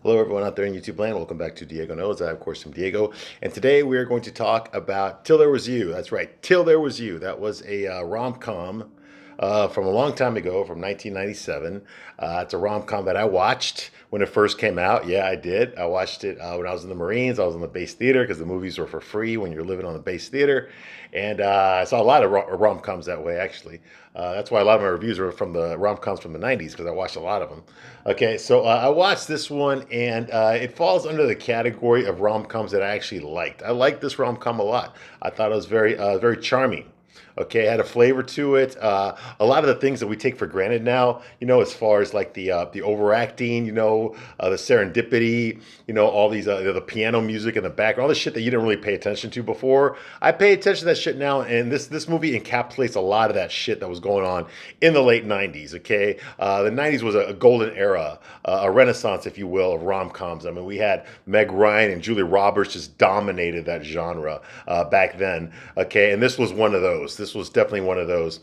Hello, everyone out there in YouTube land. Welcome back to Diego Knows. I, of course, am Diego. And today we are going to talk about Till There Was You. That's right, Till There Was You. That was a rom-com from a long time ago, from 1997. It's a rom-com that I watched when it first came out. Yeah, I did. I watched it when I was in the Marines. I was in the base theater because the movies were for free when you're living on the base theater. And I saw a lot of rom-coms that way, actually. That's why a lot of my reviews are from the rom-coms from the 90s, because I watched a lot of them. Okay, so I watched this one, and it falls under the category of rom-coms that I actually liked. I liked this rom-com a lot. I thought it was very charming. Okay, it had a flavor to it. A lot of the things that we take for granted now, as far as like the overacting, the serendipity, all these the piano music in the background, all the shit that you didn't really pay attention to before. I pay attention to that shit now, and this movie encapsulates a lot of that shit that was going on in the late '90s. Okay, the '90s was a golden era, a renaissance, if you will, of rom coms. I mean, we had Meg Ryan and Julia Roberts just dominated that genre back then. Okay, and this was one of those. This was definitely one of those.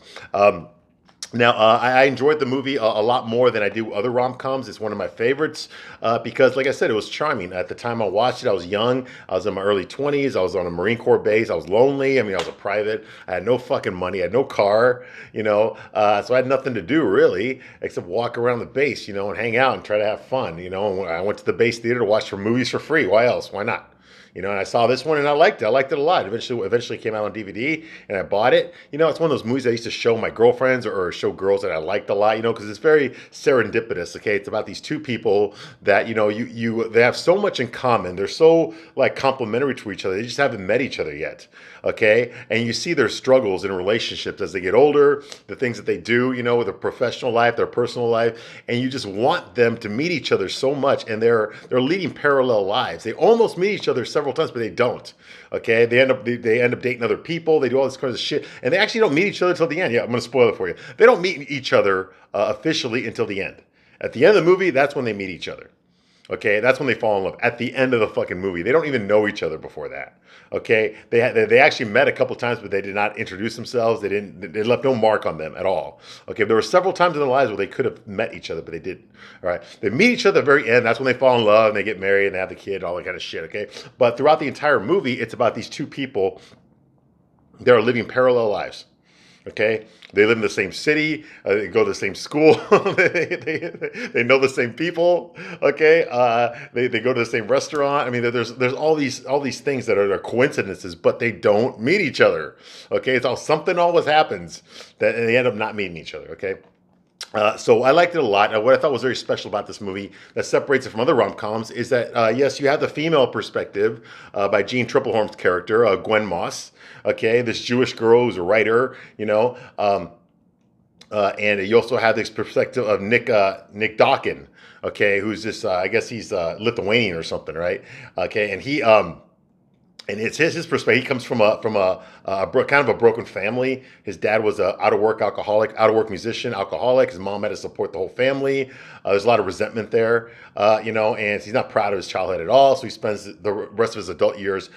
Now, I enjoyed the movie a lot more than I do other rom-coms. It's one of my favorites because, like I said, it was charming. At the time I watched it, I was young. I was in my early 20s. I was on a Marine Corps base. I was lonely. I mean, I was a private. I had no fucking money. I had no car, so I had nothing to do, really, except walk around the base, and hang out and try to have fun, And I went to the base theater to watch for movies for free. Why else? Why not? And I saw this one and I liked it. I liked it a lot. Eventually came out on DVD and I bought it. It's one of those movies I used to show my girlfriends or show girls that I liked a lot, because it's very serendipitous. Okay, it's about these two people that they have so much in common. They're so like complementary to each other. They just haven't met each other yet. Okay, and you see their struggles in relationships as they get older, the things that they do, with their professional life, their personal life, and you just want them to meet each other so much. And they're leading parallel lives. They almost meet each other several times, but they don't. Okay, they end up dating other people. They do all this kind of shit, and they actually don't meet each other until the end. Yeah, I'm going to spoil it for you. They don't meet each other officially until the end. At the end of the movie, that's when they meet each other. Okay, that's when they fall in love. At the end of the fucking movie, they don't even know each other before that. Okay, they actually met a couple times, but they did not introduce themselves. They left no mark on them at all. Okay, there were several times in their lives where they could have met each other, but they didn't. All right, they meet each other at the very end. That's when they fall in love and they get married and they have the kid, all that kind of shit. Okay, but throughout the entire movie, it's about these two people that are living parallel lives. Okay, they live in the same city. They go to the same school. they know the same people. Okay, they go to the same restaurant. I mean, there's all these things that are coincidences, but they don't meet each other. Okay, it's all something always happens that and they end up not meeting each other. Okay. So I liked it a lot. What I thought was very special about this movie that separates it from other rom-coms is that, yes, you have the female perspective by Jean Tripplehorn's character, Gwen Moss. Okay, this Jewish girl who's a writer, and you also have this perspective of Nick Dawkin, okay, who's this, I guess he's Lithuanian or something, right? Okay, and he and it's his perspective. He comes from kind of a broken family. His dad was a out of work musician, alcoholic. His mom had to support the whole family. There's a lot of resentment there, and he's not proud of his childhood at all. So he spends the rest of his adult years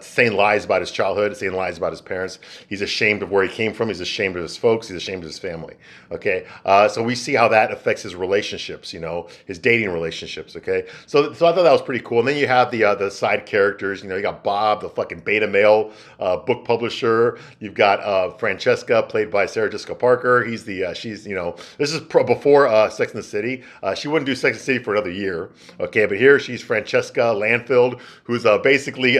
saying lies about his childhood, saying lies about his parents. He's ashamed of where he came from. He's ashamed of his folks. He's ashamed of his family. Okay, so we see how that affects his relationships. His dating relationships. Okay, so I thought that was pretty cool. And then you have the side characters. You got Bob, the fucking beta male book publisher. You've got Francesca, played by Sarah Jessica Parker. She's this is before Sex and the City. She wouldn't do Sex and the City for another year. Okay, but here she's Francesca Lanfield, who's basically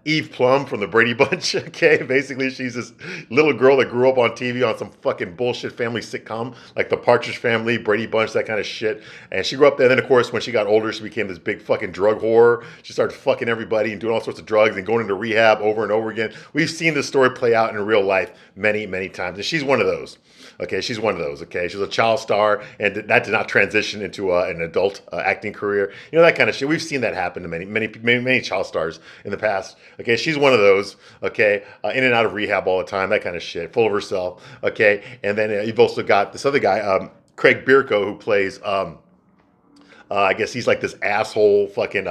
Eve Plum from the Brady Bunch. Okay, basically she's this little girl that grew up on TV on some fucking bullshit family sitcom like The Partridge Family, Brady Bunch, that kind of shit. And she grew up there. And then of course when she got older, she became this big fucking drug whore. She started fucking everybody and doing all sorts of drugs and going into rehab over and over again. We've seen this story play out in real life many, many times. And she's one of those. Okay, she's one of those. Okay, she's a child star, and that did not transition into an adult acting career. That kind of shit. We've seen that happen to many child stars in the past. Okay, she's one of those. Okay, in and out of rehab all the time. That kind of shit. Full of herself. Okay, and then you've also got this other guy, Craig Bierko, who plays I guess he's like this asshole fucking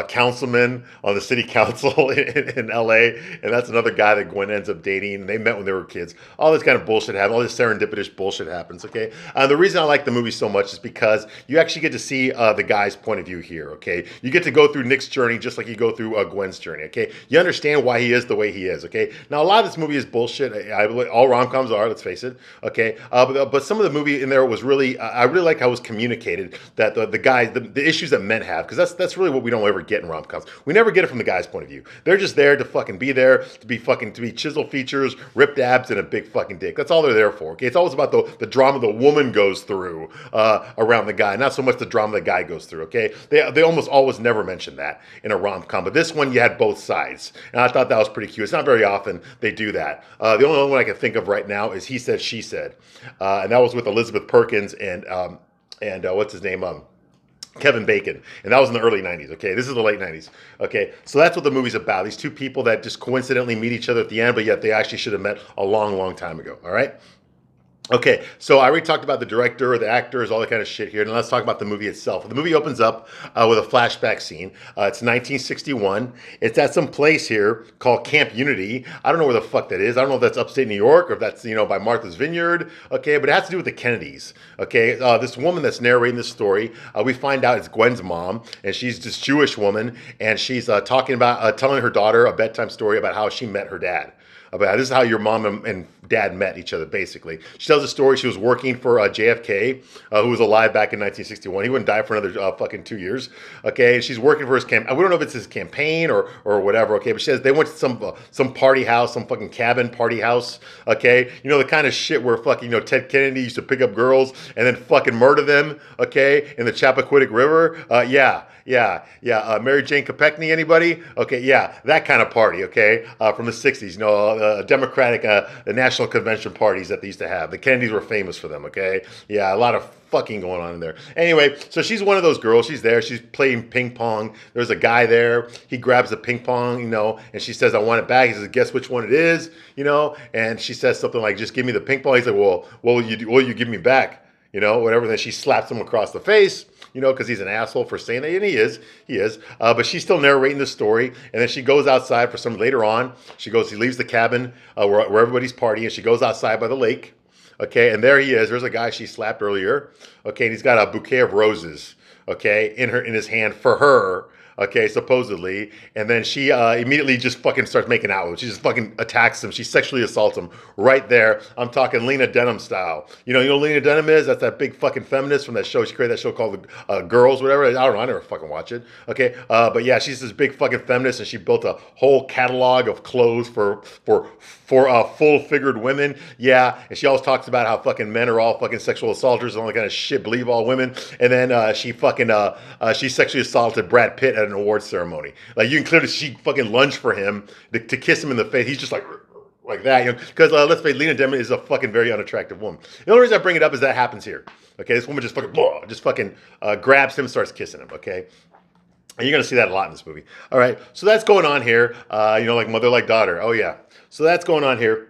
councilman on the city council in LA. And that's another guy that Gwen ends up dating. They met when they were kids. All this kind of bullshit happens. All this serendipitous bullshit happens, okay? The reason I like the movie so much is because you actually get to see the guy's point of view here, okay? You get to go through Nick's journey just like you go through Gwen's journey, okay? You understand why he is the way he is, okay? Now, a lot of this movie is bullshit. All rom-coms are, let's face it, okay? But some of the movie in there was really, I really like how it was communicated that the guys, the issues that men have, because that's really what we don't ever get in rom-coms. We never get it from the guy's point of view. They're just there to fucking be there, to be chisel features, ripped abs, and a big fucking dick. That's all they're there for, okay? It's always about the drama the woman goes through around the guy, not so much the drama the guy goes through, okay? They almost always never mention that in a rom-com, but this one you had both sides, and I thought that was pretty cute. It's not very often they do that. The only one I can think of right now is He Said, She Said, and that was with Elizabeth Perkins and what's his name? Kevin Bacon. And that was in the early 90s, okay? This is the late 90s, okay? So that's what the movie's about. These two people that just coincidentally meet each other at the end, but yet they actually should have met a long, long time ago, all right? Okay, so I already talked about the director, the actors, all that kind of shit here. Now let's talk about the movie itself. The movie opens up with a flashback scene. It's 1961. It's at some place here called Camp Unity. I don't know where the fuck that is. I don't know if that's upstate New York or if that's, by Martha's Vineyard. Okay, but it has to do with the Kennedys. Okay, this woman that's narrating this story, we find out it's Gwen's mom, and she's this Jewish woman, and she's talking about, telling her daughter a bedtime story about how she met her dad. About this is how your mom and dad met each other, basically. She tells a story. She was working for JFK, who was alive back in 1961. He wouldn't die for another fucking 2 years. Okay, and she's working for his campaign. We don't know if it's his campaign or whatever. Okay, but she says they went to some party house, some fucking cabin party house. Okay, the kind of shit where fucking Ted Kennedy used to pick up girls and then fucking murder them. Okay, in the Chappaquiddick River. Yeah. Mary Jane Kopechne, anybody? Okay, yeah, that kind of party, okay, from the 60s, Democratic, the National Convention parties that they used to have. The Kennedys were famous for them, okay? Yeah, a lot of fucking going on in there. Anyway, so she's one of those girls. She's there. She's playing ping pong. There's a guy there. He grabs the ping pong, and she says, I want it back. He says, guess which one it is, and she says something like, just give me the ping pong. He's like, well, will you give me back? Whatever. Then she slaps him across the face, because he's an asshole for saying that, and he is. But she's still narrating the story, and then she goes outside for some later on. She leaves the cabin where everybody's partying, and she goes outside by the lake, okay, and there he is. There's a guy she slapped earlier, okay, and he's got a bouquet of roses, okay, in his hand for her. Okay, supposedly, and then she immediately just fucking starts making out with him. She just fucking attacks him. She sexually assaults him right there. I'm talking Lena Dunham style. You know who Lena Dunham is? That's that big fucking feminist from that show. She created that show called Girls, whatever. I don't know. I never fucking watch it. Okay, but yeah, she's this big fucking feminist, and she built a whole catalog of clothes for full-figured women. Yeah, and she always talks about how fucking men are all fucking sexual assaulters and all that kind of shit. Believe all women. And then she sexually assaulted Brad Pitt at an awards ceremony. Like, you can clearly, she fucking lunged for him to kiss him in the face. He's just like that, because let's face it, Lena Dunham is a fucking very unattractive woman. The only reason I bring it up is that happens here. Okay, this woman just fucking grabs him and starts kissing him. Okay. And you're going to see that a lot in this movie. All right, so that's going on here. Like mother, like daughter. Oh, yeah. So that's going on here.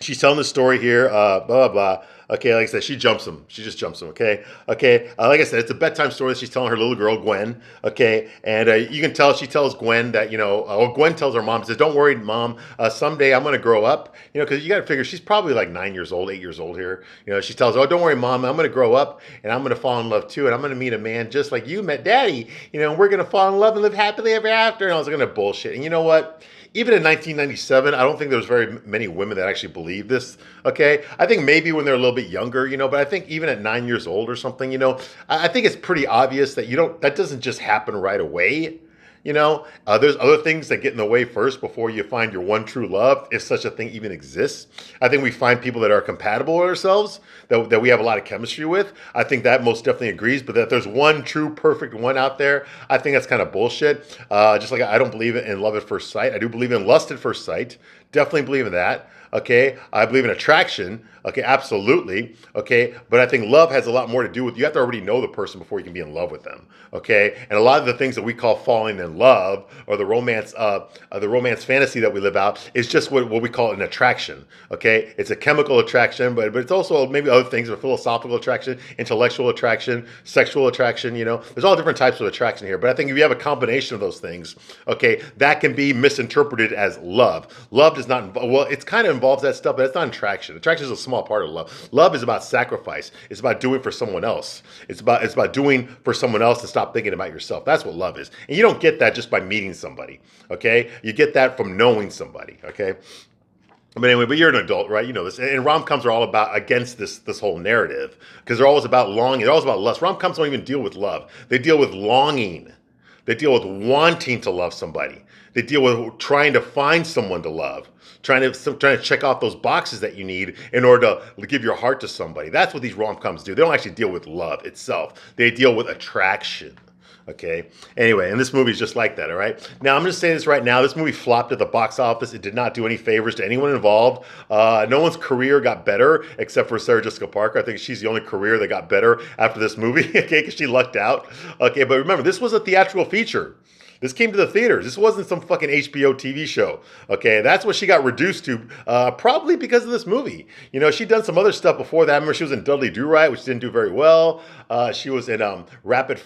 She's telling the story here, blah, blah, blah. Okay, like I said, she jumps him. She just jumps him, okay? Okay, like I said, it's a bedtime story that she's telling her little girl, Gwen, okay? And you can tell, she tells Gwen that, Gwen tells her mom, says, don't worry, Mom, someday I'm going to grow up, because you got to figure she's probably like 9 years old, 8 years old here. She tells her, oh, don't worry, Mom, I'm going to grow up, and I'm going to fall in love too, and I'm going to meet a man just like you met Daddy, and we're going to fall in love and live happily ever after, and I was going to bullshit. And you know what? Even in 1997, I don't think there was very many women that actually believed this, okay? I think maybe when they're a little bit younger, but I think even at 9 years old or something, I think it's pretty obvious that that doesn't just happen right away. There's other things that get in the way first before you find your one true love, if such a thing even exists. I think we find people that are compatible with ourselves, that we have a lot of chemistry with. I think that most definitely agrees, but that there's one true perfect one out there, I think that's kind of bullshit. Just like I don't believe in love at first sight. I do believe in lust at first sight. Definitely believe in that. Okay, I believe in attraction. Okay, absolutely. Okay, but I think love has a lot more to do with, you have to already know the person before you can be in love with them. Okay, and a lot of the things that we call falling in love, or the romance fantasy that we live out, is just what we call an attraction. Okay, it's a chemical attraction, but it's also maybe other things, a philosophical attraction, intellectual attraction, sexual attraction. There's all different types of attraction here. But I think if you have a combination of those things, okay, that can be misinterpreted as love. Love does not, well, it's kind of involves that stuff, but it's not attraction. Attraction is a small part of love. Love is about sacrifice. It's about doing for someone else. It's about doing for someone else and stop thinking about yourself. That's what love is. And you don't get that just by meeting somebody. Okay? You get that from knowing somebody. Okay? But anyway, but you're an adult, right? You know this. And rom-coms are all about against this whole narrative, because they're always about longing. They're always about lust. Rom-coms don't even deal with love. They deal with longing. They deal with wanting to love somebody. They deal with trying to find someone to love, trying to check off those boxes that you need in order to give your heart to somebody. That's what these rom-coms do. They don't actually deal with love itself. They deal with attraction. Okay. Anyway, and this movie is just like that. All right. Now I'm going to say this right now. This movie flopped at the box office. It did not do any favors to anyone involved. No one's career got better except for Sarah Jessica Parker. I think she's the only career that got better after this movie. Okay, because she lucked out. Okay, but remember, this was a theatrical feature. This came to the theaters. This wasn't some fucking HBO TV show. Okay, that's what she got reduced to, probably because of this movie. She'd done some other stuff before that. I remember she was in Dudley Do Right, which didn't do very well. She was in not Rapid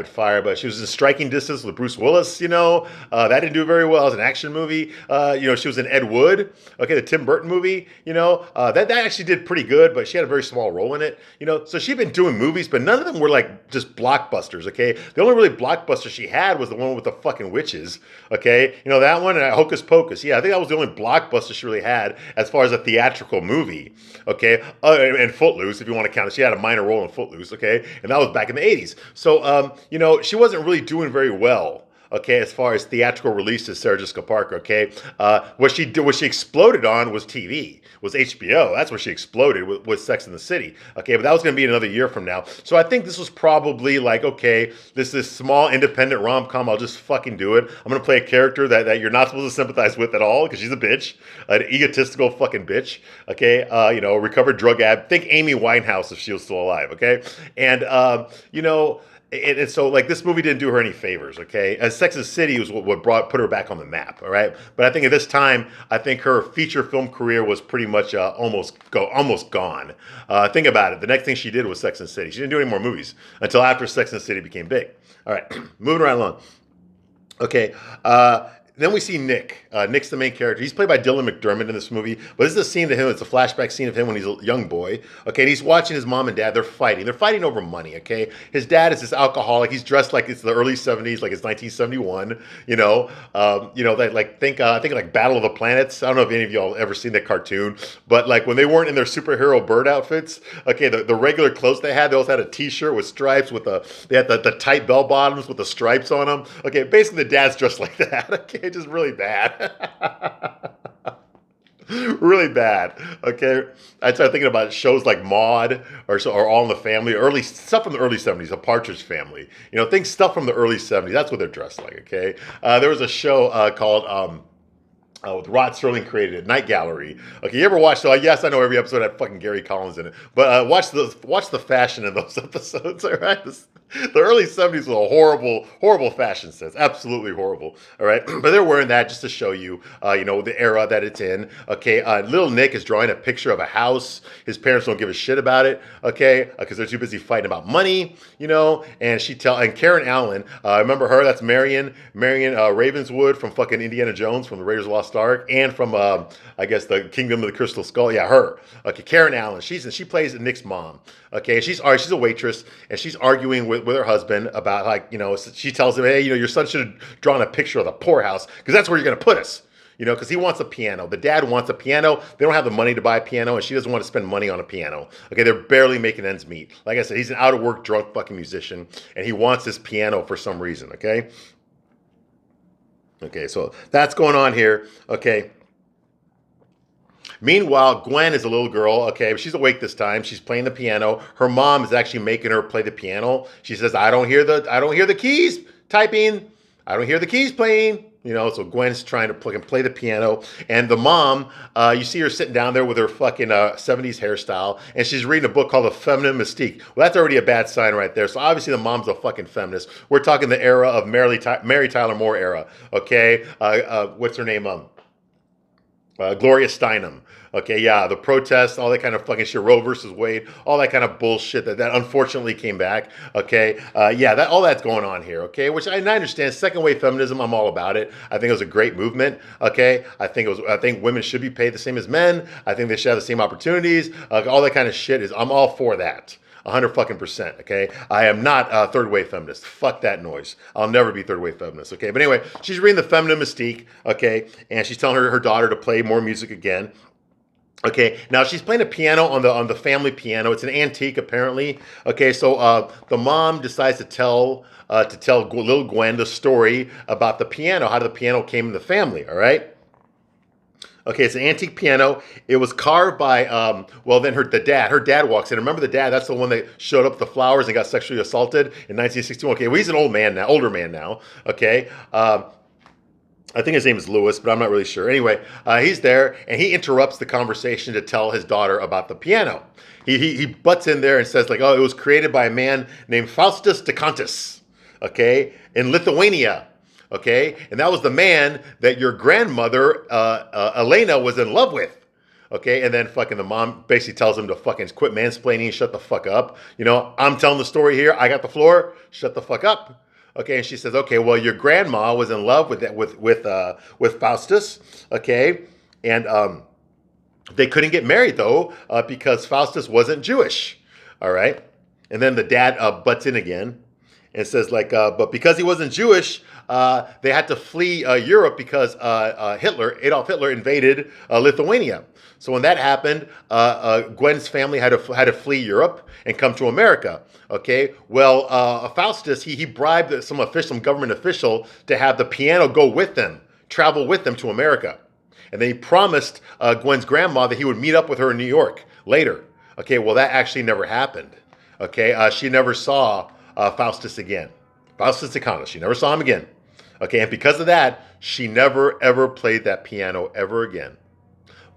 Fire, but she was in Striking Distance with Bruce Willis. That didn't do very well. It was an action movie. She was in Ed Wood. Okay, the Tim Burton movie. That actually did pretty good, but she had a very small role in it. So she'd been doing movies, but none of them were like just blockbusters. Okay, the only really blockbuster she had was the one with the fucking witches. Okay, that one, and Hocus Pocus. Yeah, I think that was the only blockbuster she really had as far as a theatrical movie. Okay, and Footloose, if you want to count it. She had a minor role in Footloose. Okay, and that was back in the 80s. So she wasn't really doing very well. Okay, as far as theatrical releases, Sarah Jessica Parker. Okay, what she exploded on was TV, was HBO. That's where she exploded with Sex and the City. Okay, but that was going to be another year from now. So I think this was probably like, okay, this is small independent rom-com. I'll just fucking do it. I'm going to play a character that you're not supposed to sympathize with at all, because she's a bitch, an egotistical fucking bitch. Okay, recovered drug addict. Think Amy Winehouse if she was still alive. Okay, and And so, like, this movie didn't do her any favors, okay? As Sex and the City was what put her back on the map, all right? But I think at this time, I think her feature film career was pretty much almost gone. Think about it. The next thing she did was Sex and the City. She didn't do any more movies until after Sex and the City became big. All right, moving right along. Okay, then we see Nick. Nick's the main character. He's played by Dylan McDermott in this movie. But this is a scene of him. It's a flashback scene of him when he's a young boy. Okay, and he's watching his mom and dad. They're fighting. They're fighting over money. Okay, his dad is this alcoholic. He's dressed like it's the early '70s, like it's 1971. Think like Battle of the Planets. I don't know if any of y'all ever seen that cartoon, but like when they weren't in their superhero bird outfits. Okay, the regular clothes they also had a T-shirt with stripes they had the tight bell bottoms with the stripes on them. Okay, basically the dad's dressed like that. Okay. Just really bad. Really bad. Okay. I started thinking about shows like Maude or All in the Family, early stuff from the early 70s, a Partridge Family. Think stuff from the early 70s. That's what they're dressed like. Okay. There was a show called with Rod Serling created it, Night Gallery. Okay, you ever watched? So yes, I know every episode had fucking Gary Collins in it, but watch the fashion in those episodes. All right, the early '70s was a horrible fashion sense, absolutely horrible. All right, but they're wearing that just to show you, the era that it's in. Okay, little Nick is drawing a picture of a house. His parents don't give a shit about it. Okay, because they're too busy fighting about money. And Karen Allen, remember her? That's Marion Ravenswood from fucking Indiana Jones, from the Raiders of the Lost Ark, and from I guess the Kingdom of the Crystal Skull. Yeah, her. Okay, Karen Allen. She plays Nick's mom. Okay, she's a waitress, and she's arguing with her husband about she tells him, hey, your son should have drawn a picture of the poorhouse because that's where you're going to put us. Because he wants a piano. The dad wants a piano. They don't have the money to buy a piano, and she doesn't want to spend money on a piano. Okay, they're barely making ends meet. Like I said, he's an out-of-work, drunk fucking musician, and he wants this piano for some reason, okay? Okay, so that's going on here, okay? Meanwhile, Gwen is a little girl, okay, but she's awake this time. She's playing the piano. Her mom is actually making her play the piano. She says, I don't hear the keys typing. I don't hear the keys playing. So Gwen's trying to play the piano, and the mom, you see her sitting down there with her fucking 70s hairstyle, and she's reading a book called The Feminine Mystique. Well, that's already a bad sign right there. So obviously the mom's a fucking feminist. We're talking the era of Mary Tyler Moore era, okay? What's her name? Gloria Steinem. Okay, yeah, the protests, all that kind of fucking shit, Roe versus Wade, all that kind of bullshit that unfortunately came back. Okay, yeah, all that's going on here. Okay, which I understand. Second wave feminism, I'm all about it. I think it was a great movement. Okay, I think women should be paid the same as men. I think they should have the same opportunities. All that kind of shit I'm all for that. 100%, okay? I am not a third wave feminist. Fuck that noise. I'll never be third wave feminist, okay? But anyway, she's reading The Feminine Mystique, okay? And she's telling her daughter to play more music again. Okay, now she's playing a piano on the family piano. It's an antique, apparently. Okay, so the mom decides to tell little Gwen the story about the piano, how the piano came in the family, all right? Okay, it's an antique piano. It was carved by, then her dad walks in. Remember the dad? That's the one that showed up with the flowers and got sexually assaulted in 1961. Okay, well, he's an older man now. Okay, I think his name is Lewis, but I'm not really sure. Anyway, he's there, and he interrupts the conversation to tell his daughter about the piano. He butts in there and says, like, oh, it was created by a man named Faustus Decantis, okay, in Lithuania. Okay, and that was the man that your grandmother, Elena, was in love with. Okay, and then fucking the mom basically tells him to fucking quit mansplaining and shut the fuck up. I'm telling the story here. I got the floor. Shut the fuck up. Okay, and she says, okay, well, your grandma was in love with Faustus. Okay, and they couldn't get married though because Faustus wasn't Jewish. All right, and then the dad butts in again and says like, but because he wasn't Jewish. They had to flee Europe because Adolf Hitler invaded Lithuania. So when that happened, Gwen's family had to flee Europe and come to America. Okay, well, Faustus he bribed some government official to have the piano travel with them to America, and then he promised Gwen's grandma that he would meet up with her in New York later. Okay, well that actually never happened. Okay, she never saw Faustus again. Faustus Decantis, she never saw him again. Okay, and because of that, she never ever played that piano ever again.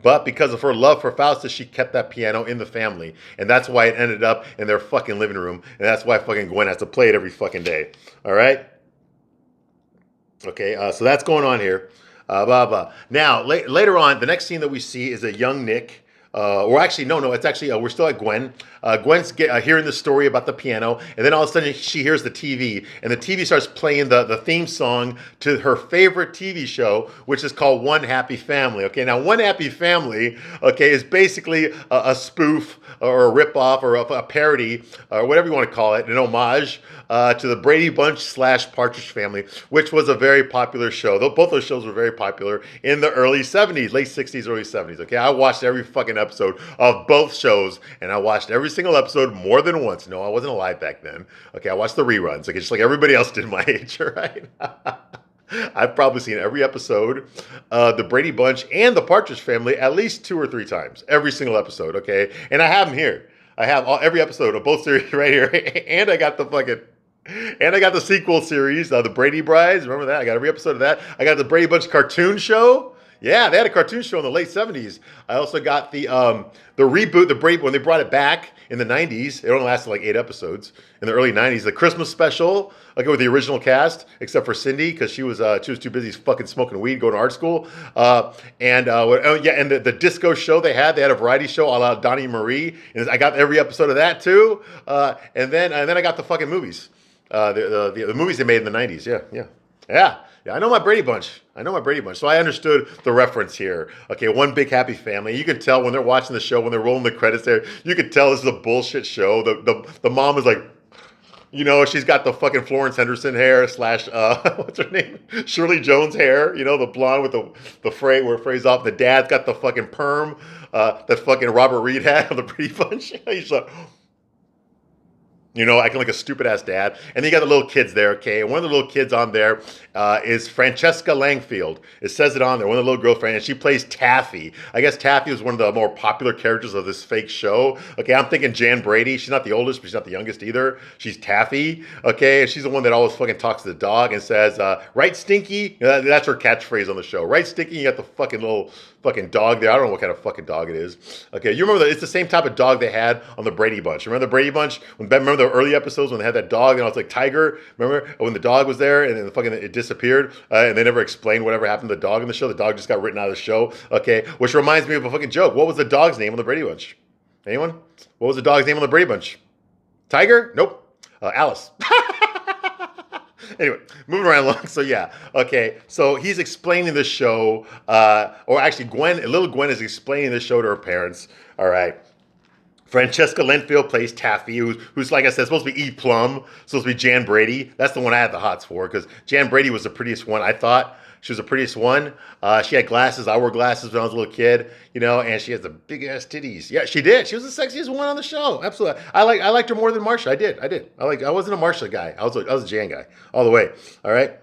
But because of her love for Faustus, she kept that piano in the family. And that's why it ended up in their fucking living room. And that's why fucking Gwen has to play it every fucking day. All right? Okay, so that's going on here. Blah, blah. Now, later on, the next scene that we see is a young Nick. It's actually, we're still at Gwen. Gwen's hearing the story about the piano, and then all of a sudden she hears the TV, and the TV starts playing the theme song to her favorite TV show, which is called One Happy Family. Okay, now One Happy Family, okay, is basically a spoof or a ripoff or a parody or whatever you want to call it, an homage to the Brady Bunch / Partridge Family, which was a very popular show. Both those shows were very popular in the early 70s, late 60s, early 70s. Okay, I watched every fucking episode of both shows, and I watched every single episode more than once. No, I wasn't alive back then. Okay, I watched the reruns, okay, just like everybody else did my age, right? I've probably seen every episode, the Brady Bunch and the Partridge Family at least 2 or 3 times. Every single episode, okay? And I have them here. I have every episode of both series right here. And I got the sequel series, the Brady Brides. Remember that? I got every episode of that. I got the Brady Bunch cartoon show. Yeah, they had a cartoon show in the late 70s. I also got the reboot, the Brady, when they brought it back in the 90s. It only lasted like 8 episodes. In the early 90s, the Christmas special, okay, with the original cast, except for Cindy, because she was too busy fucking smoking weed, going to art school. And the disco show they had a variety show a la Donnie Marie. And I got every episode of that too. And then I got the fucking movies. The movies they made in the 90s. Yeah, I know my Brady Bunch. So I understood the reference here. Okay, One Big Happy Family. You can tell when they're watching the show, when they're rolling the credits there, you can tell this is a bullshit show. The mom is like, she's got the fucking Florence Henderson hair / what's her name? Shirley Jones hair, the blonde with the fray where it frays off. The dad's got the fucking perm that fucking Robert Reed had on the Brady Bunch. He's like, acting like a stupid ass dad. And then you got the little kids there, okay? And one of the little kids on there is Francesca Langfield. It says it on there, one of the little girlfriends, and she plays Taffy. I guess Taffy was one of the more popular characters of this fake show. Okay, I'm thinking Jan Brady. She's not the oldest, but she's not the youngest either. She's Taffy, okay? And she's the one that always fucking talks to the dog and says, right, Stinky? That's her catchphrase on the show. Right, Stinky? You got the fucking little fucking dog there. I don't know what kind of fucking dog it is. Okay, you remember that it's the same type of dog they had on the Brady Bunch. Remember the Brady Bunch? Remember the early episodes when they had that dog and it was like Tiger? Remember when the dog was there and then it disappeared and they never explained whatever happened to the dog in the show? The dog just got written out of the show. Okay, which reminds me of a fucking joke. What was the dog's name on the Brady Bunch? Anyone? What was the dog's name on the Brady Bunch? Tiger? Nope. Alice. Anyway, moving right along. So yeah, okay. So he's explaining the show, or actually, little Gwen is explaining the show to her parents. All right. Francesca Lenfield plays Taffy, who's like I said, supposed to be E. Plum, supposed to be Jan Brady. That's the one I had the hots for because Jan Brady was the prettiest one. I thought she was the prettiest one. She had glasses. I wore glasses when I was a little kid, and she has the big ass titties. Yeah, she did. She was the sexiest one on the show. Absolutely. I liked her more than Marsha. I did. I wasn't a Marsha guy. I was a Jan guy all the way. All right.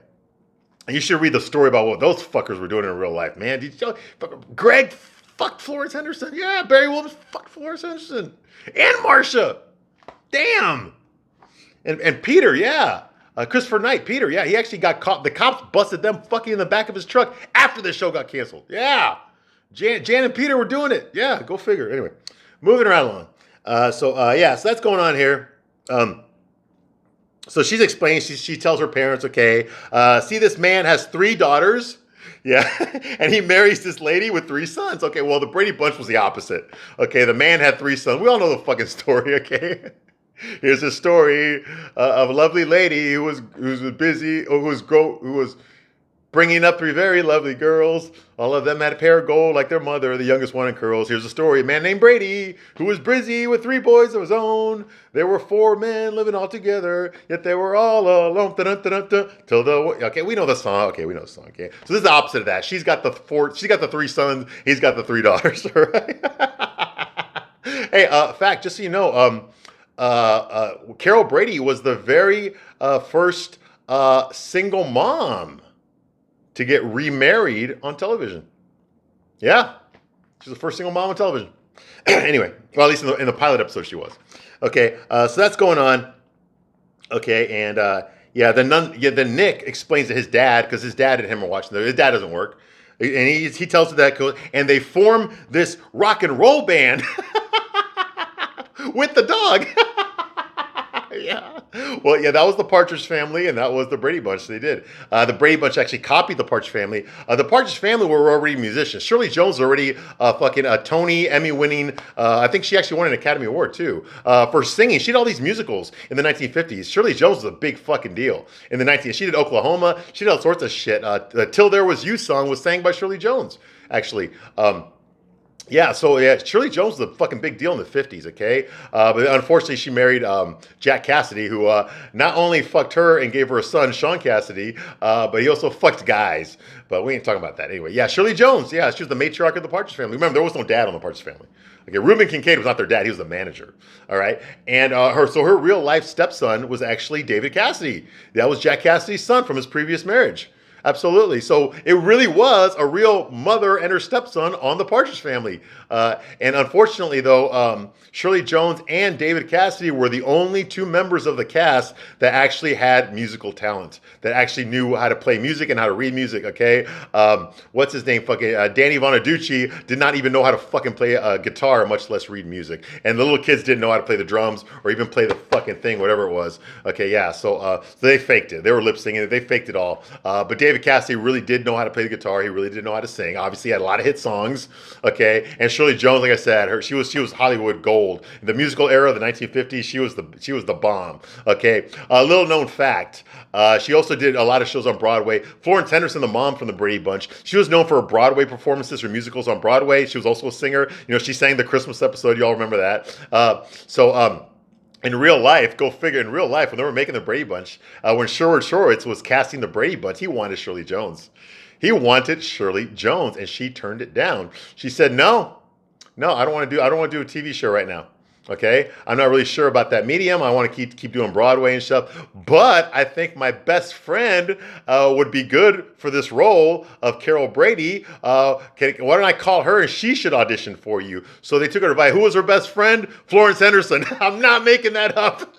And you should read the story about what those fuckers were doing in real life, man. Did you know, Greg fucked Florence Henderson. Yeah, Barry Williams fucked Florence Henderson. And Marsha. Damn. And Peter, yeah. Christopher Knight, Peter, yeah. He actually got caught. The cops busted them fucking in the back of his truck after the show got canceled. Yeah. Jan and Peter were doing it. Yeah, go figure. Anyway, moving around along. So that's going on here. So she's explaining, she tells her parents, okay, see, this man has 3 daughters. Yeah, and he marries this lady with 3 sons. Okay, well, the Brady Bunch was the opposite. Okay, the man had 3 sons. We all know the fucking story, okay? Here's a story of a lovely lady who was busy, who was bringing up 3 very lovely girls. All of them had a pair of gold like their mother, the youngest one in curls. Here's a story. A man named Brady who was busy with 3 boys of his own. There were 4 men living all together, yet they were all alone. Okay, we know the song. Okay, we know the song. Okay, so this is the opposite of that. She's got the 3 sons. He's got the 3 daughters. All right. Hey, fact, just so you know, Carol Brady was the very first single mom to get remarried on television. Yeah, she's the first single mom on television. Anyway, well, at least in the pilot episode she was. Okay, so that's going on. Okay, and then Nick explains to his dad, because his dad and him are watching. His dad doesn't work, and he tells that, and they form this rock and roll band with the dog. Yeah. Well, yeah, that was the Partridge Family, and that was the Brady Bunch. They did. The Brady Bunch actually copied the Partridge Family. The Partridge Family were already musicians. Shirley Jones was already fucking Tony, Emmy-winning. I think she actually won an Academy Award, too, for singing. She did all these musicals in the 1950s. Shirley Jones was a big fucking deal in the 1950s. She did Oklahoma. She did all sorts of shit. The Till There Was You song was sang by Shirley Jones, actually. Shirley Jones was a fucking big deal in the 50s, okay? But unfortunately, she married Jack Cassidy, who not only fucked her and gave her a son, Sean Cassidy, but he also fucked guys. But we ain't talking about that anyway. Yeah, Shirley Jones, yeah, she was the matriarch of the Partridge Family. Remember, there was no dad on the Partridge Family. Okay, Reuben Kincaid was not their dad, he was the manager, all right? And her real life stepson was actually David Cassidy. That was Jack Cassidy's son from his previous marriage. Absolutely. So it really was a real mother and her stepson on the Partridge Family. And unfortunately, though, Shirley Jones and David Cassidy were the only 2 members of the cast that actually had musical talent, that actually knew how to play music and how to read music, okay? What's his name? Danny Bonaducci did not even know how to fucking play a guitar, much less read music. And the little kids didn't know how to play the drums or even play the fucking thing, whatever it was. Okay, yeah, so they faked it. They were lip singing it. They faked it all. But David Cassidy really did know how to play the guitar. He really did know how to sing. Obviously, he had a lot of hit songs. Okay, and Shirley Jones, like I said, she was Hollywood gold in the musical era of the 1950s. She was the bomb. Okay, a little known fact: she also did a lot of shows on Broadway. Florence Henderson, the mom from the Brady Bunch, she was known for her Broadway performances or musicals on Broadway. She was also a singer. She sang the Christmas episode. Y'all remember that? In real life, go figure, in real life, when they were making the Brady Bunch, when Sherwood Shorowitz was casting the Brady Bunch, he wanted Shirley Jones. He wanted Shirley Jones, and she turned it down. She said, no, I don't want to do a TV show right now. Okay, I'm not really sure about that medium. I want to keep doing Broadway and stuff, but I think my best friend would be good for this role of Carol Brady. Why don't I call her and she should audition for you? So they took her advice. Who was her best friend? Florence Henderson. I'm not making that up.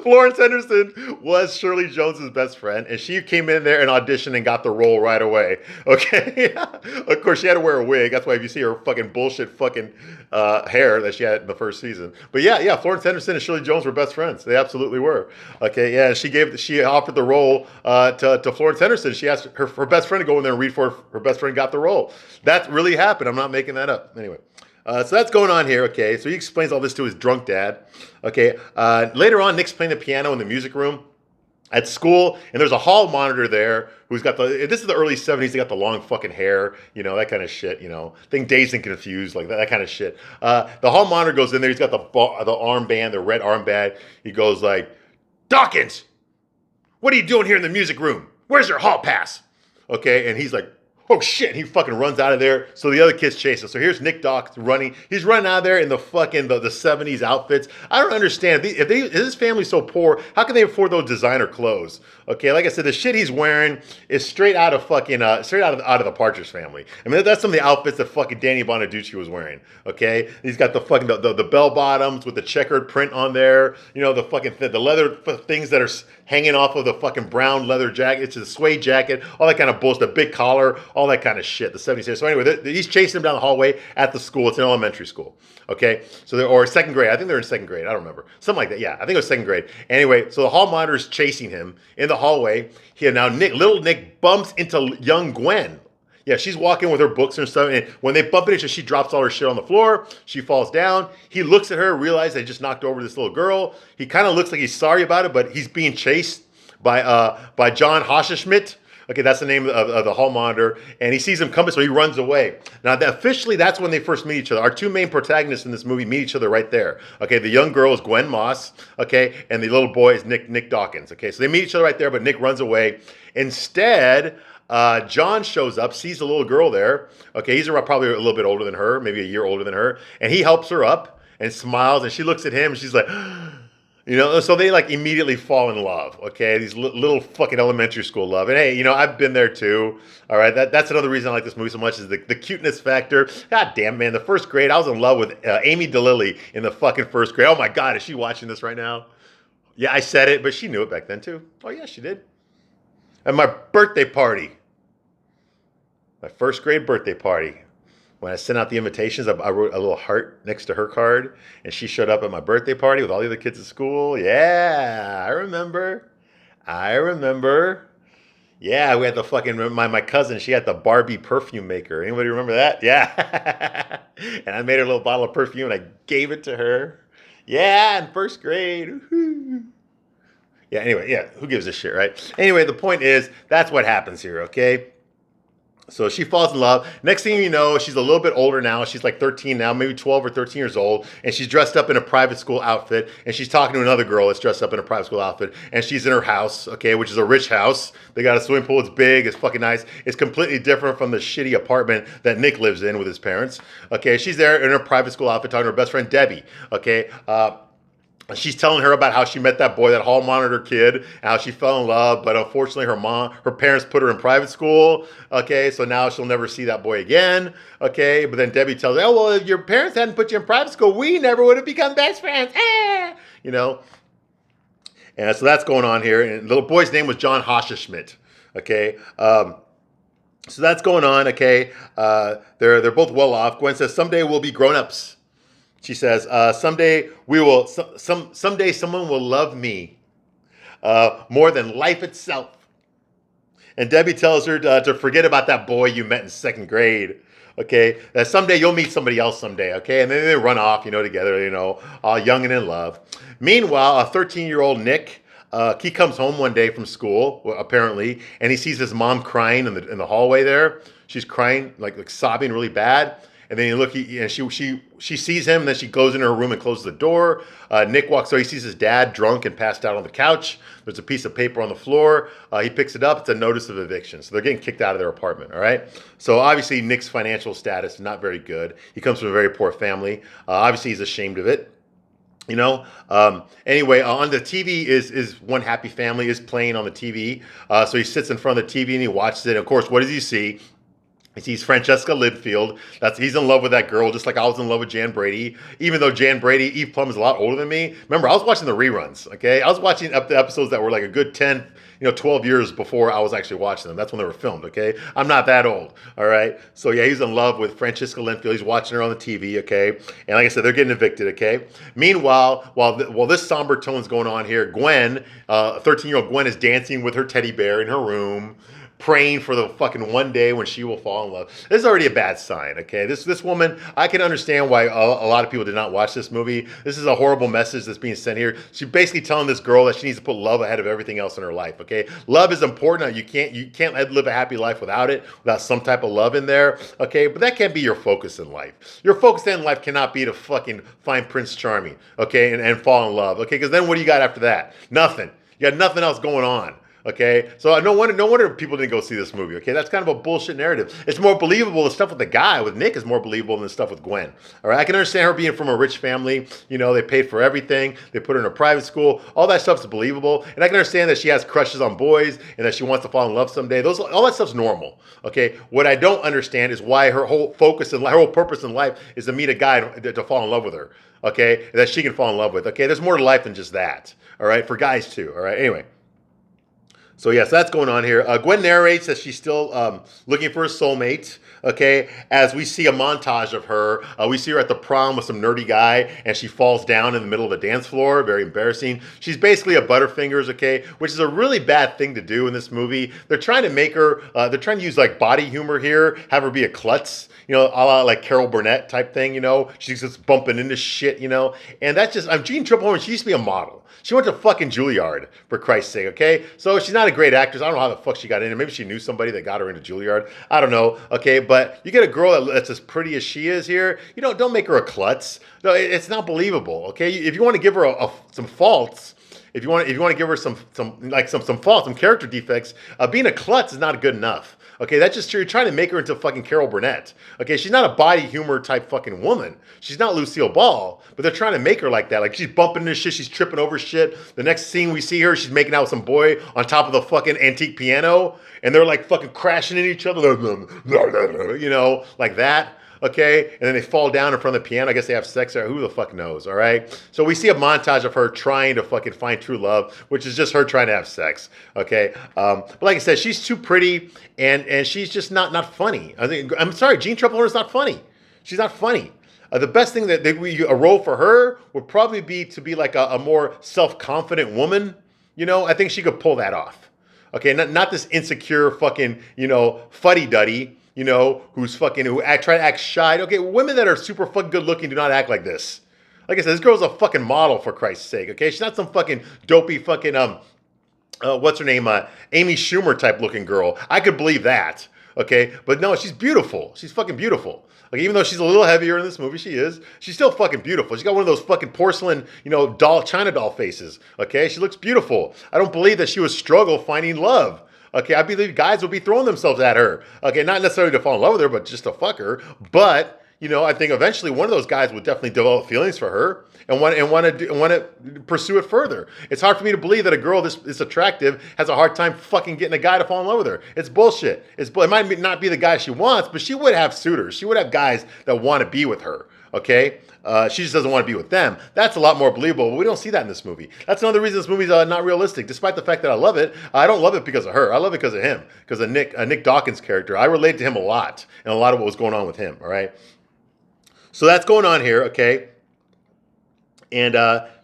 Florence Henderson was Shirley Jones's best friend, and she came in there and auditioned and got the role right away. Okay, of course she had to wear a wig. That's why if you see her fucking bullshit fucking hair that she had in the first season. But yeah, Florence Henderson and Shirley Jones were best friends. They absolutely were. Okay, yeah, she offered the role to Florence Henderson. She asked her best friend to go in there and read for her. Her best friend got the role. That really happened. I'm not making that up. Anyway. So that's going on here, okay? So he explains all this to his drunk dad, okay? Later on, Nick's playing the piano in the music room at school, and there's a hall monitor there who's got this is the early 70s, they got the long fucking hair, that kind of shit, Think Dazed and Confused, like that kind of shit. The hall monitor goes in there, he's got the armband, the red armband. He goes like, Dawkins, what are you doing here in the music room? Where's your hall pass? Okay, and he's like, oh shit, he fucking runs out of there. So the other kids chase him. So here's Nick Dawkins running. He's running out of there in the fucking the 70s outfits. I don't understand. If his family's so poor, how can they afford those designer clothes? Okay, like I said, the shit he's wearing is straight out of fucking straight out of the Partridge Family. I mean, that's some of the outfits that fucking Danny Bonaducci was wearing. Okay, he's got the fucking the bell bottoms with the checkered print on there. The fucking the leather things that are hanging off of the fucking brown leather jacket. It's a suede jacket, all that kind of bullshit. The big collar, all that kind of shit. The 70s. So anyway, he's chasing him down the hallway at the school. It's an elementary school. Okay, so or second grade. I think they're in second grade. I don't remember. Something like that. Yeah, I think it was second grade. Anyway, so the hall monitor's chasing him in the hallway. Now little Nick bumps into young Gwen. Yeah, she's walking with her books and stuff, and when they bump into each other, she drops all her shit on the floor. She falls down. He looks at her, realizes they just knocked over this little girl. He kind of looks like he's sorry about it, but he's being chased by John Hosserschmidt. Okay, that's the name of the hall monitor, and he sees him coming, so he runs away. Now, officially, that's when they first meet each other. Our two main protagonists in this movie meet each other right there. Okay, the young girl is Gwen Moss, okay, and the little boy is Nick Dawkins. Okay, so they meet each other right there, but Nick runs away. Instead, John shows up, sees the little girl there. Okay, he's probably a little bit older than her, maybe a year older than her, and he helps her up and smiles, and she looks at him, and she's like, so they like immediately fall in love. Okay, these little fucking elementary school love, and hey, I've been there too. All right, that's another reason I like this movie so much is the cuteness factor. God damn, man, the first grade, I was in love with Amy DeLilly in the fucking first grade. Oh my God, is she watching this right now? Yeah, I said it, but she knew it back then too. Oh yeah, she did. At my birthday party. My first grade birthday party. When I sent out the invitations, I wrote a little heart next to her card, and she showed up at my birthday party with all the other kids at school. Yeah, I remember. Yeah, we had the fucking, my cousin, she had the Barbie perfume maker. Anybody remember that? Yeah. And I made her a little bottle of perfume, and I gave it to her. Yeah, in first grade. Woo-hoo. Yeah, anyway, yeah, who gives a shit, right? Anyway, the point is, that's what happens here, okay? So she falls in love. Next thing you know, she's a little bit older now. She's like 13 now, maybe 12 or 13 years old. And she's dressed up in a private school outfit. And she's talking to another girl that's dressed up in a private school outfit. And she's in her house, okay, which is a rich house. They got a swimming pool. It's big. It's fucking nice. It's completely different from the shitty apartment that Nick lives in with his parents. Okay, she's there in her private school outfit talking to her best friend, Debbie. Okay, she's telling her about how she met that boy, that hall monitor kid, how she fell in love, but unfortunately her parents put her in private school, okay, so now she'll never see that boy again, okay, but then Debbie tells her, oh, well, if your parents hadn't put you in private school, we never would have become best friends, and so that's going on here, and the little boy's name was John Hosserschmidt, okay, so that's going on, okay, they're both well off. Gwen says, someday we'll be grown-ups. She says, someday someday someone will love me more than life itself. And Debbie tells her to forget about that boy you met in second grade. Okay, that someday you'll meet somebody else someday. Okay, and then they run off, together, all young and in love. Meanwhile, a 13-year-old Nick, he comes home one day from school, apparently, and he sees his mom crying in the hallway there. She's crying, like sobbing really bad. and then and she sees him, and then she goes in her room and closes the door. Nick walks, so he sees his dad drunk and passed out on the couch. There's a piece of paper on the floor. He picks it up. It's a notice of eviction. So they're getting kicked out of their apartment. All right. So obviously Nick's financial status is not very good. He comes from a very poor family. Obviously he's ashamed of it. Anyway, on the TV is One Happy Family is playing on the TV. So he sits in front of the TV and he watches it. And of course, what does he see? He sees Francesca Lidfield. He's in love with that girl, just like I was in love with Jan Brady. Even though Eve Plum is a lot older than me. Remember, I was watching the reruns. Okay, I was watching up the episodes that were like a good 10, 12 years before I was actually watching them. That's when they were filmed. Okay, I'm not that old. All right, so yeah, he's in love with Francesca Lidfield. He's watching her on the TV. Okay, and like I said, they're getting evicted. Okay. Meanwhile, while this somber tone's going on here, Gwen, 13-year-old Gwen, is dancing with her teddy bear in her room, praying for the fucking one day when she will fall in love. This is already a bad sign, okay? This woman, I can understand why a lot of people did not watch this movie. This is a horrible message that's being sent here. She's basically telling this girl that she needs to put love ahead of everything else in her life, okay? Love is important. You can't live a happy life without it, without some type of love in there, okay? But that can't be your focus in life. Your focus in life cannot be to fucking find Prince Charming, okay, and fall in love, okay? Because then what do you got after that? Nothing. You got nothing else going on. Okay, so no wonder people didn't go see this movie. Okay, that's kind of a bullshit narrative. It's more believable. The stuff with the guy, with Nick, is more believable than the stuff with Gwen. All right, I can understand her being from a rich family. They paid for everything. They put her in a private school. All that stuff's believable, and I can understand that she has crushes on boys and that she wants to fall in love someday. All that stuff's normal. Okay, what I don't understand is why her whole focus and her whole purpose in life is to meet a guy to fall in love with her. Okay, that she can fall in love with. Okay, there's more to life than just that. All right, for guys too. All right, anyway. So yes, that's going on here. Gwen narrates that she's still looking for a soulmate. Okay, as we see a montage of her, we see her at the prom with some nerdy guy, and she falls down in the middle of the dance floor. Very embarrassing. She's basically a Butterfingers, okay, which is a really bad thing to do in this movie. They're trying to make her. They're trying to use like body humor here, have her be a klutz. A la like Carol Burnett type thing. She's just bumping into shit. And that's just. Jean Tripplehorn. She used to be a model. She went to fucking Juilliard, for Christ's sake, okay? So she's not a great actress. I don't know how the fuck she got in there. Maybe she knew somebody that got her into Juilliard. I don't know, okay? But you get a girl that's as pretty as she is here, don't make her a klutz. No, it's not believable, okay? If you want to give her some faults, if you want to give her some faults, some character defects, being a klutz is not good enough. Okay, that's just true. You're trying to make her into fucking Carol Burnett. Okay, she's not a body humor type fucking woman. She's not Lucille Ball, but they're trying to make her like that. Like she's bumping into shit, she's tripping over shit. The next scene we see her, she's making out with some boy on top of the fucking antique piano, and they're like fucking crashing into each other, like that. Okay, and then they fall down in front of the piano. I guess they have sex there. Who the fuck knows, all right? So we see a montage of her trying to fucking find true love, which is just her trying to have sex, okay? But like I said, she's too pretty, and she's just not funny. I'm sorry, Jean Tripplehorn is not funny. She's not funny. The best thing a role for her would probably be to be like a more self-confident woman. I think she could pull that off. Okay, not this insecure fucking, fuddy-duddy, who try to act shy. Okay, women that are super fucking good looking do not act like this. Like I said, this girl's a fucking model, for Christ's sake, okay? She's not some fucking dopey fucking, what's her name, Amy Schumer type looking girl. I could believe that, okay? But no, she's beautiful. She's fucking beautiful. Like, even though she's a little heavier in this movie, she's still fucking beautiful. She's got one of those fucking porcelain, China doll faces, okay? She looks beautiful. I don't believe that she would struggle finding love. Okay, I believe guys would be throwing themselves at her. Okay, not necessarily to fall in love with her, but just to fuck her. But I think eventually one of those guys would definitely develop feelings for her and want to pursue it further. It's hard for me to believe that a girl this attractive has a hard time fucking getting a guy to fall in love with her. It's bullshit. It might not be the guy she wants, but she would have suitors. She would have guys that want to be with her. Okay. She just doesn't want to be with them. That's a lot more believable, but we don't see that in this movie. That's another reason this movie's not realistic. Despite the fact that I love it, I don't love it because of her. I love it because of him, because of Nick Dawkins' character. I relate to him a lot, and a lot of what was going on with him, all right? So that's going on here, okay? And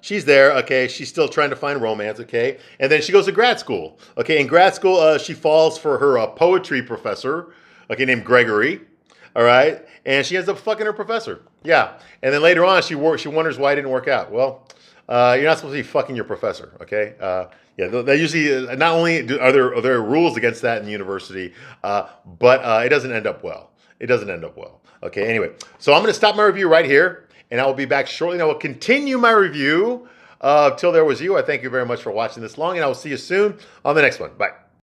she's there, okay? She's still trying to find romance, okay? And then she goes to grad school, okay? In grad school, she falls for her poetry professor, okay, named Gregory, all right? And she ends up fucking her professor. Yeah. And then later on, she wonders why it didn't work out. Well, you're not supposed to be fucking your professor, okay? They usually, not only are there rules against that in the university, but it doesn't end up well. It doesn't end up well. Okay, anyway, so I'm going to stop my review right here, and I will be back shortly. And I will continue my review of Till There Was You. I thank you very much for watching this long, and I will see you soon on the next one. Bye.